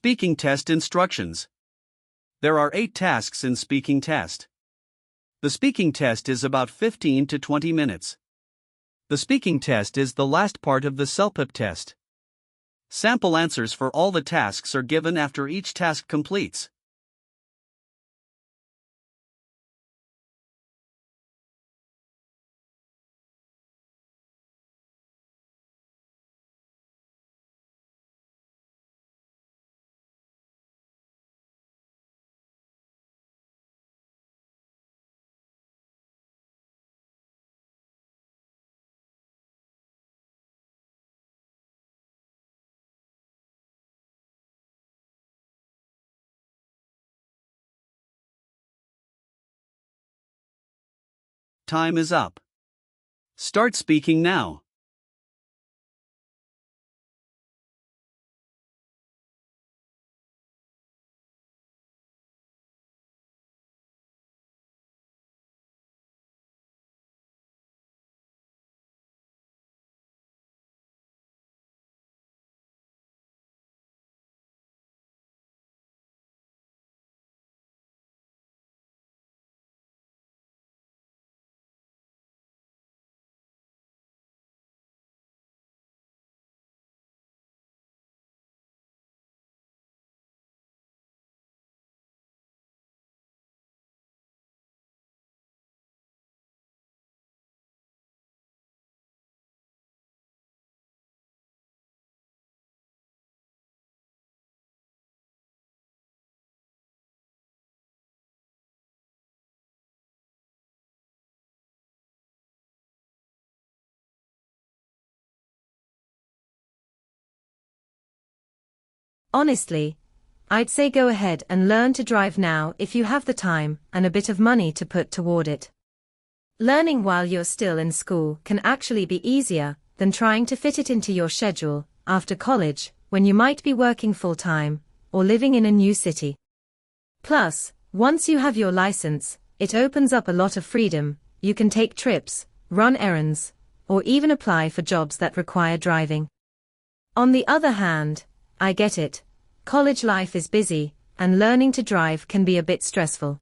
Speaking test instructions. There are 8 tasks in speaking test. The speaking test is about 15 to 20 minutes. The speaking test is the last part of the CELPIP test. Sample answers for all the tasks are given after each task completes. Time is up. Start speaking now. Honestly, I'd say go ahead and learn to drive now if you have the time and a bit of money to put toward it. Learning while you're still in school can actually be easier than trying to fit it into your schedule after college, when you might be working full-time or living in a new city. Plus, once you have your license, it opens up a lot of freedom. You can take trips, run errands, or even apply for jobs that require driving. On the other hand, I get it. College life is busy, and learning to drive can be a bit stressful.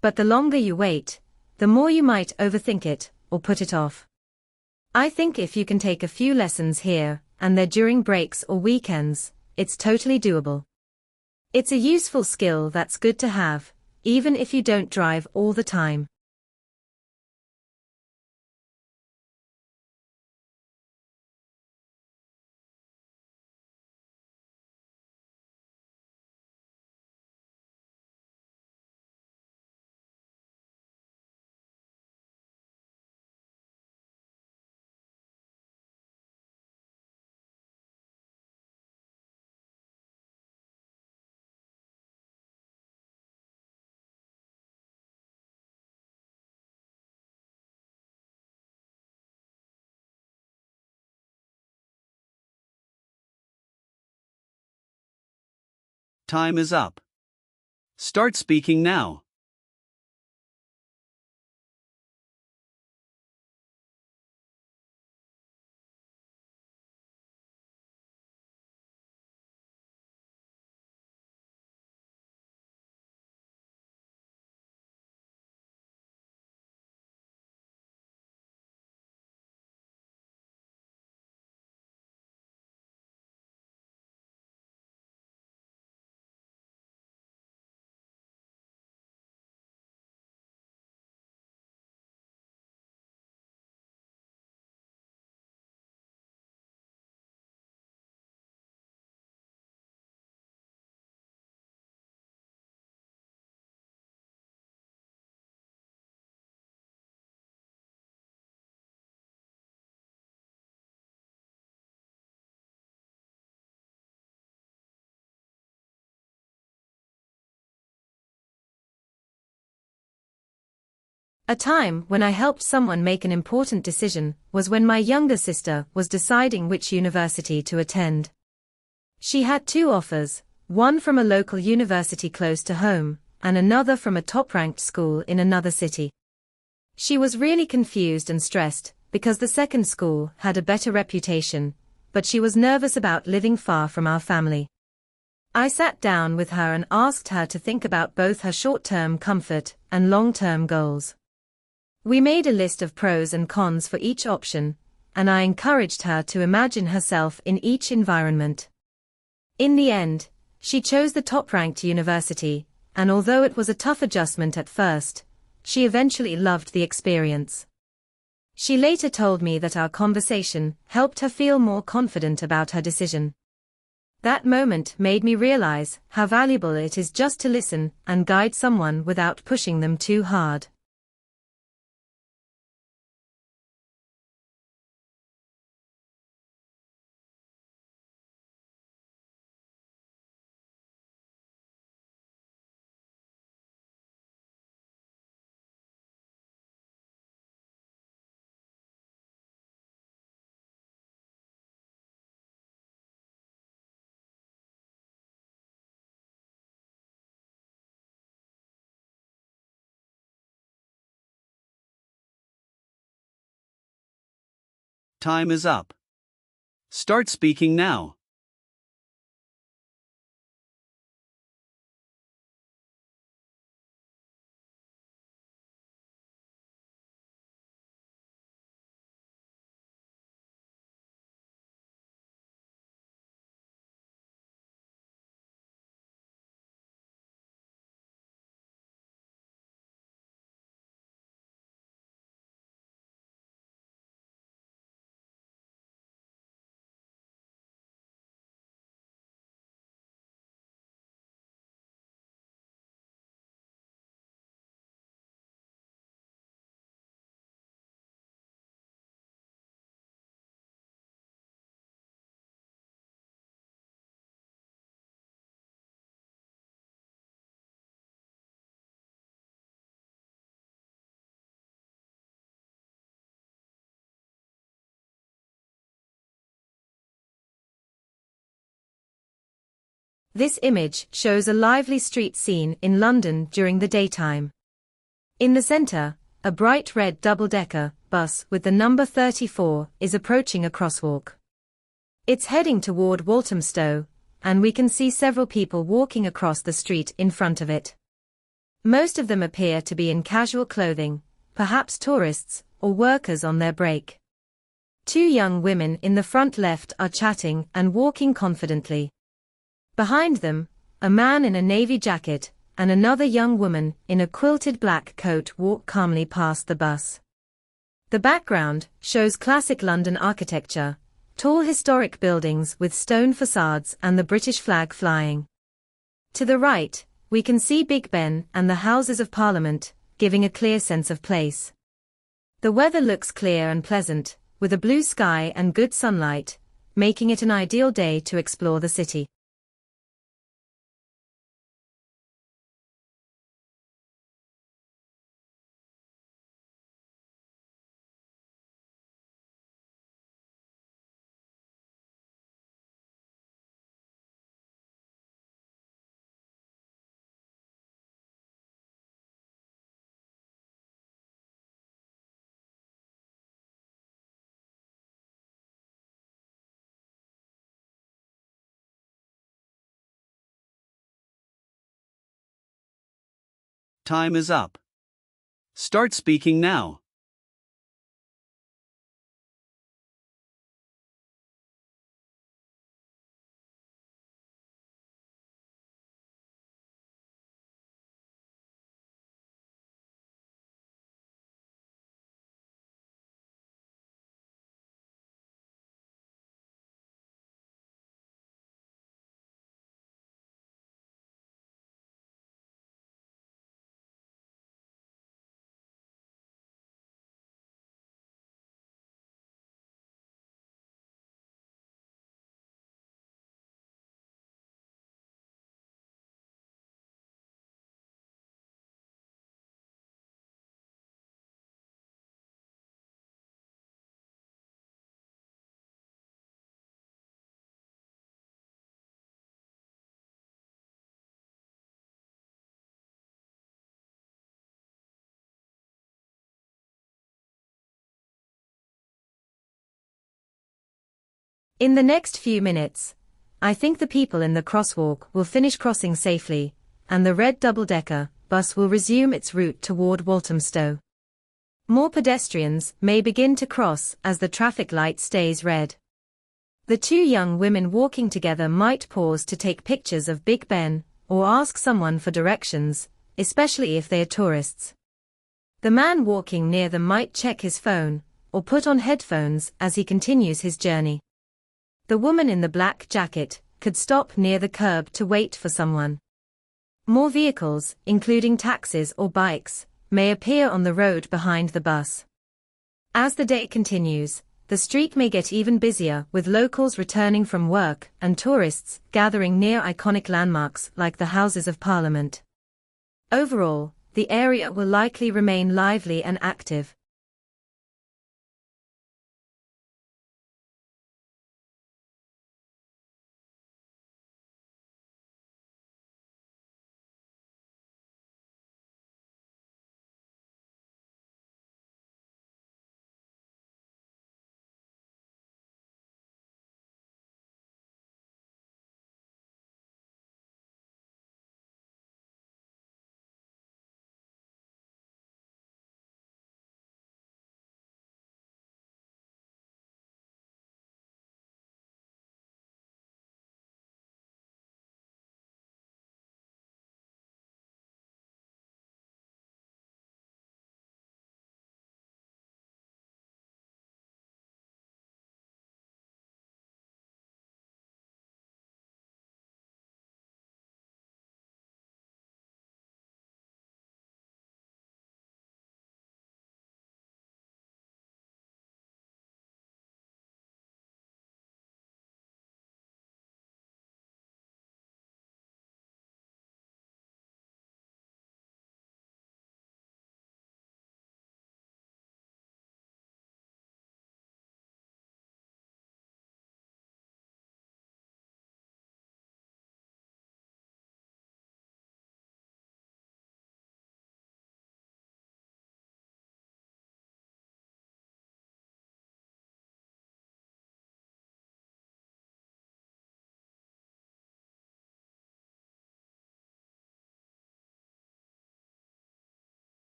But the longer you wait, the more you might overthink it, or put it off. I think if you can take a few lessons here and there during breaks or weekends, it's totally doable. It's a useful skill that's good to have, even if you don't drive all the time. Time is up. Start speaking now. A time when I helped someone make an important decision was when my younger sister was deciding which university to attend. She had 2 offers, one from a local university close to home, and another from a top-ranked school in another city. She was really confused and stressed, because the second school had a better reputation, but she was nervous about living far from our family. I sat down with her and asked her to think about both her short-term comfort and long-term goals. We made a list of pros and cons for each option, and I encouraged her to imagine herself in each environment. In the end, she chose the top-ranked university, and although it was a tough adjustment at first, she eventually loved the experience. She later told me that our conversation helped her feel more confident about her decision. That moment made me realize how valuable it is just to listen and guide someone without pushing them too hard. Time is up. Start speaking now. This image shows a lively street scene in London during the daytime. In the center, a bright red double-decker bus with the number 34 is approaching a crosswalk. It's heading toward Walthamstow, and we can see several people walking across the street in front of it. Most of them appear to be in casual clothing, perhaps tourists or workers on their break. Two young women in the front left are chatting and walking confidently. Behind them, a man in a navy jacket and another young woman in a quilted black coat walk calmly past the bus. The background shows classic London architecture, tall historic buildings with stone facades and the British flag flying. To the right, we can see Big Ben and the Houses of Parliament, giving a clear sense of place. The weather looks clear and pleasant, with a blue sky and good sunlight, making it an ideal day to explore the city. Time is up. Start speaking now. In the next few minutes, I think the people in the crosswalk will finish crossing safely, and the red double-decker bus will resume its route toward Walthamstow. More pedestrians may begin to cross as the traffic light stays red. The two young women walking together might pause to take pictures of Big Ben, or ask someone for directions, especially if they are tourists. The man walking near them might check his phone, or put on headphones as he continues his journey. The woman in the black jacket could stop near the curb to wait for someone. More vehicles, including taxis or bikes, may appear on the road behind the bus. As the day continues, the street may get even busier with locals returning from work and tourists gathering near iconic landmarks like the Houses of Parliament. Overall, the area will likely remain lively and active.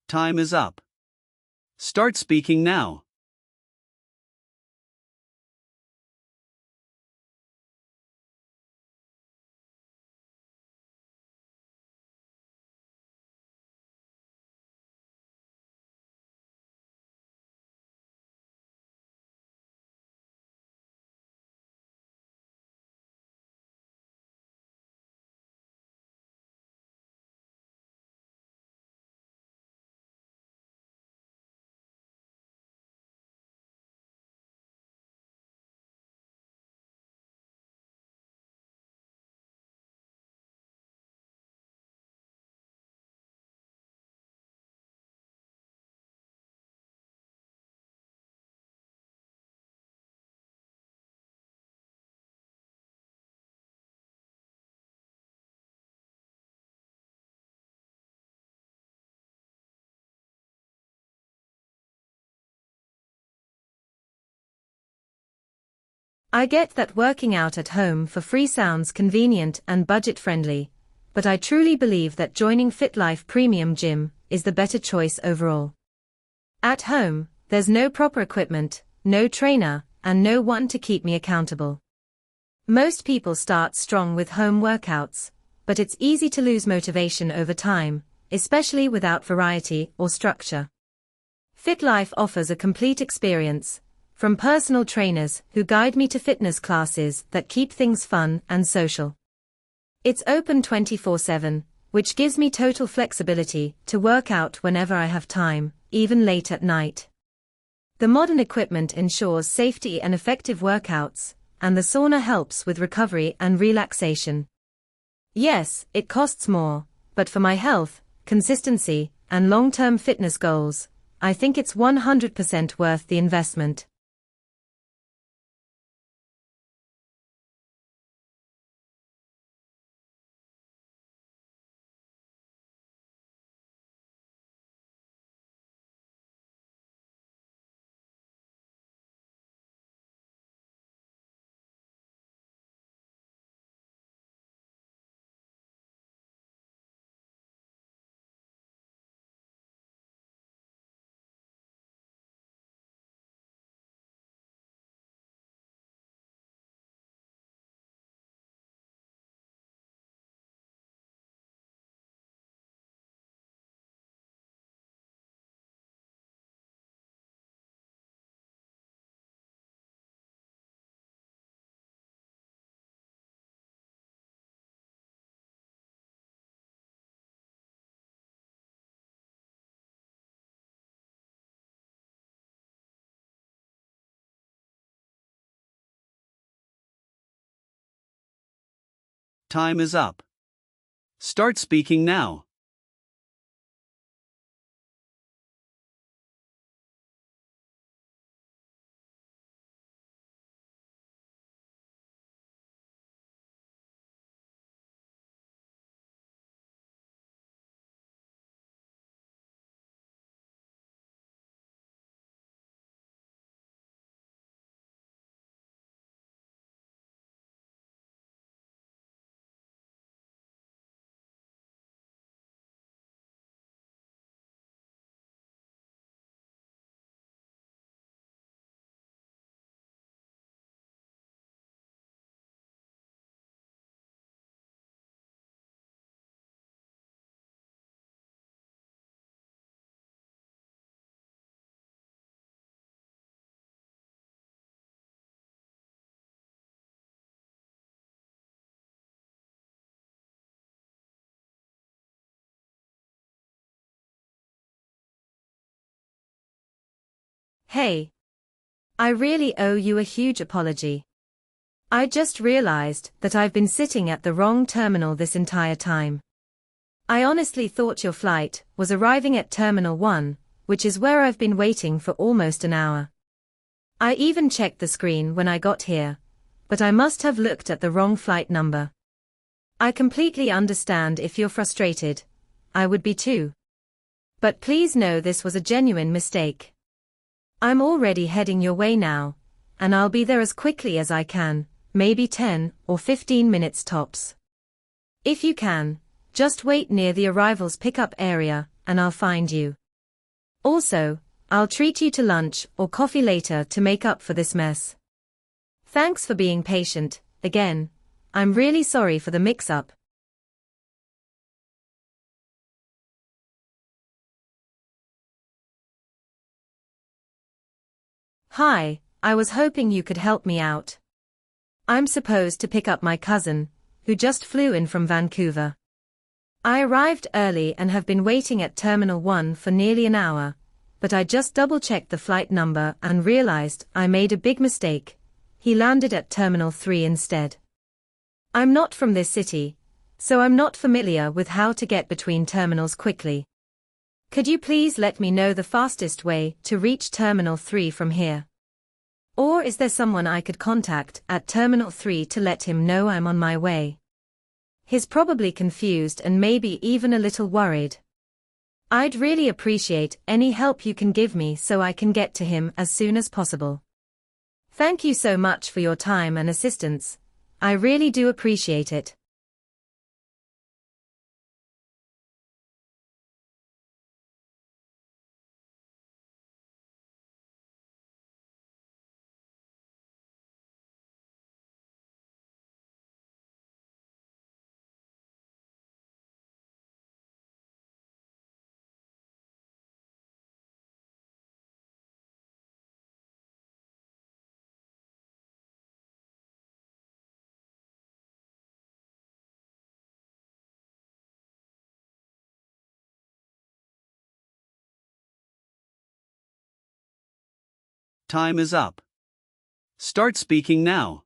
Time is up. Start speaking now. I get that working out at home for free sounds convenient and budget-friendly, but I truly believe that joining FitLife Premium Gym is the better choice overall. At home, there's no proper equipment, no trainer, and no one to keep me accountable. Most people start strong with home workouts, but it's easy to lose motivation over time, especially without variety or structure. FitLife offers a complete experience, from personal trainers who guide me to fitness classes that keep things fun and social. It's open 24/7, which gives me total flexibility to work out whenever I have time, even late at night. The modern equipment ensures safety and effective workouts, and the sauna helps with recovery and relaxation. Yes, it costs more, but for my health, consistency, and long-term fitness goals, I think it's 100% worth the investment. Time is up. Start speaking now. Hey. I really owe you a huge apology. I just realized that I've been sitting at the wrong terminal this entire time. I honestly thought your flight was arriving at Terminal 1, which is where I've been waiting for almost an hour. I even checked the screen when I got here, but I must have looked at the wrong flight number. I completely understand if you're frustrated. I would be too. But please know this was a genuine mistake. I'm already heading your way now, and I'll be there as quickly as I can, maybe 10 or 15 minutes tops. If you can, just wait near the arrivals pickup area, and I'll find you. Also, I'll treat you to lunch or coffee later to make up for this mess. Thanks for being patient. Again, I'm really sorry for the mix-up. Hi, I was hoping you could help me out. I'm supposed to pick up my cousin, who just flew in from Vancouver. I arrived early and have been waiting at Terminal 1 for nearly an hour, but I just double-checked the flight number and realized I made a big mistake. He landed at Terminal 3 instead. I'm not from this city, so I'm not familiar with how to get between terminals quickly. Could you please let me know the fastest way to reach Terminal 3 from here? Or is there someone I could contact at Terminal 3 to let him know I'm on my way? He's probably confused and maybe even a little worried. I'd really appreciate any help you can give me so I can get to him as soon as possible. Thank you so much for your time and assistance. I really do appreciate it. Time is up. Start speaking now.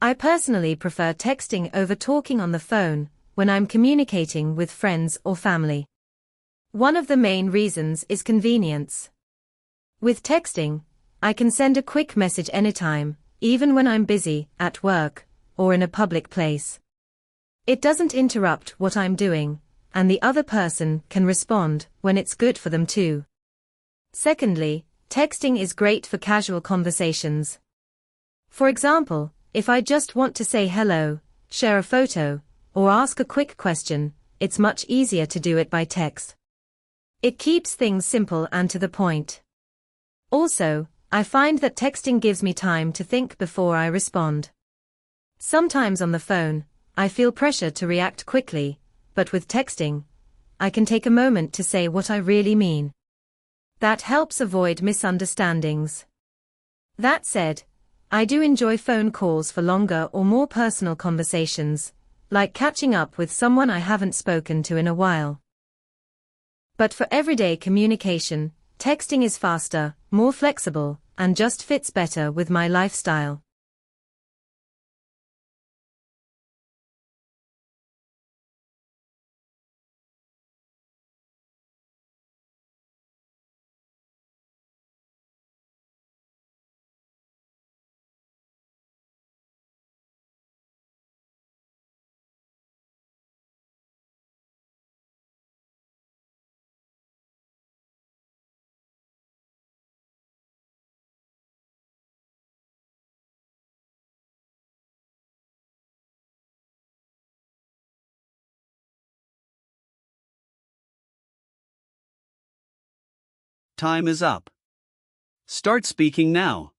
I personally prefer texting over talking on the phone when I'm communicating with friends or family. One of the main reasons is convenience. With texting, I can send a quick message anytime, even when I'm busy, at work, or in a public place. It doesn't interrupt what I'm doing, and the other person can respond when it's good for them too. Secondly, texting is great for casual conversations. For example, if I just want to say hello, share a photo, or ask a quick question, it's much easier to do it by text. It keeps things simple and to the point. Also, I find that texting gives me time to think before I respond. Sometimes on the phone, I feel pressure to react quickly, but with texting, I can take a moment to say what I really mean. That helps avoid misunderstandings. That said, I do enjoy phone calls for longer or more personal conversations, like catching up with someone I haven't spoken to in a while. But for everyday communication, texting is faster, more flexible, and just fits better with my lifestyle. Time is up. Start speaking now.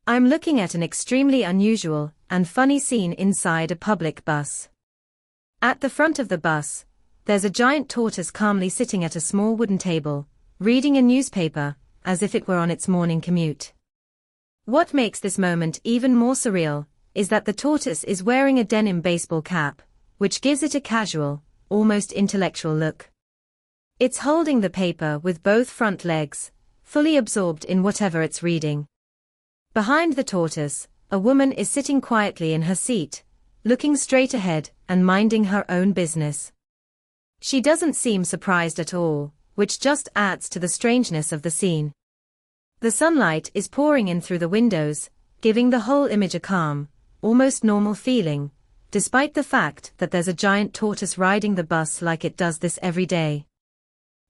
I'm looking at an extremely unusual and funny scene inside a public bus. At the front of the bus, there's a giant tortoise calmly sitting at a small wooden table, reading a newspaper, as if it were on its morning commute. What makes this moment even more surreal is that the tortoise is wearing a denim baseball cap, which gives it a casual, almost intellectual look. It's holding the paper with both front legs, fully absorbed in whatever it's reading. Behind the tortoise, a woman is sitting quietly in her seat, looking straight ahead and minding her own business. She doesn't seem surprised at all, which just adds to the strangeness of the scene. The sunlight is pouring in through the windows, giving the whole image a calm, almost normal feeling, despite the fact that there's a giant tortoise riding the bus like it does this every day.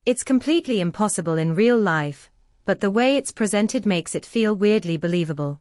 It's completely impossible in real life, but the way it's presented makes it feel weirdly believable.